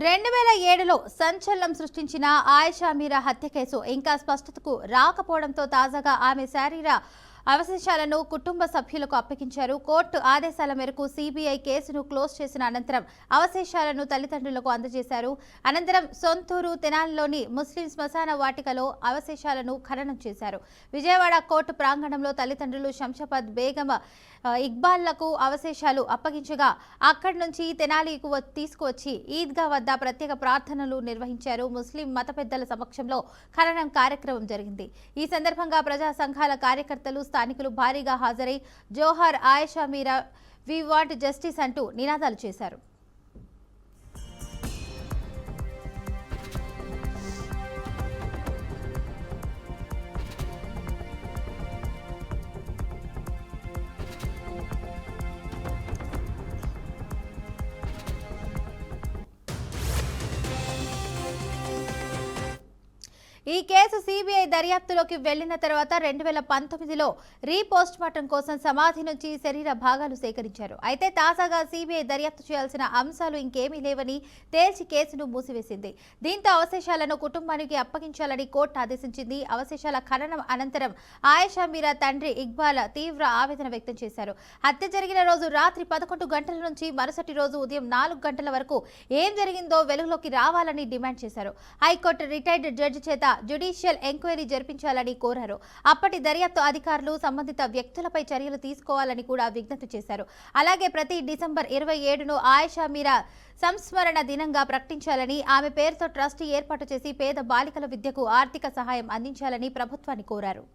2007లో సంచలనం సృష్టించిన ఆయిషా మీరా హత్య కేసు ఇంకా స్పష్టతకు రాకపోవడంతో తాజాగా ఆమె శరీర అవశేషాలను కుటుంబ సభ్యులకు అప్పగించారు. కోర్టు ఆదేశాల మేరకు సిబిఐ కేసును క్లోజ్ చేసిన అనంతరం అవశేషాలను తల్లిదండ్రులకు అందజేశారు. అనంతరం సొంతూరు తెనాలిలోని ముస్లిం శ్మశాన వాటికలో అవశేషాలను ఖననం చేశారు. విజయవాడ కోర్టు ప్రాంగణంలో తల్లిదండ్రులు శంషాబాద్ బేగం ఇక్బాల్లకు అవశేషాలు అప్పగించగా అక్కడి నుంచి తెనాలికు తీసుకువచ్చి ఈద్గా వద్ద ప్రత్యేక ప్రార్థనలు నిర్వహించారు. ముస్లిం మత పెద్దల సమక్షంలో ఖననం కార్యక్రమం జరిగింది. ఈ సందర్భంగా ప్రజా సంఘాల కార్యకర్తలు స్థానికులు భారీగా హాజరై జోహార్ ఆయిషా మీరా, వి వాంట్ జస్టిస్ అంటూ నినాదాలు చేశారు. ఈ కేసు సిబిఐ దర్యాప్తులోకి వెళ్లిన తర్వాత 2019లో రీపోస్ట్ మార్టం కోసం సమాధి నుంచి శరీర భాగాలు సేకరించారు. అయితే తాజాగా సిబిఐ దర్యాప్తు చేయాల్సిన అంశాలు ఇంకేమీ లేవని తేల్చి కేసును మూసివేసింది. దీంతో అవశేషాలను కుటుంబానికి అప్పగించాలని కోర్టు ఆదేశించింది. అవశేషాల ఖననం అనంతరం ఆయిషా మీరా తండ్రి ఇక్బాల్ తీవ్ర ఆవేదన వ్యక్తం చేశారు. హత్య జరిగిన రోజు రాత్రి 11 గంటల నుంచి మరుసటి రోజు ఉదయం 4 గంటల వరకు ఏం జరిగిందో వెలుగులోకి రావాలని డిమాండ్ చేశారు. హైకోర్టు రిటైర్డ్ జడ్జి చేత జ్యుడిషియల్ ఎంక్వైరీ జరిపించాలని కోరారు. అప్పటి దర్యాప్తు అధికారులు సంబంధిత వ్యక్తులపై చర్యలు తీసుకోవాలని కూడా విజ్ఞప్తి చేశారు. అలాగే ప్రతి డిసెంబర్ 27ను ఆయిషా మీరా సంస్మరణ దినంగా ప్రకటించాలని, ఆమె పేరుతో ట్రస్ట్ ఏర్పాటు చేసి పేద బాలికల విద్యకు ఆర్థిక సహాయం అందించాలని ప్రభుత్వాన్ని కోరారు.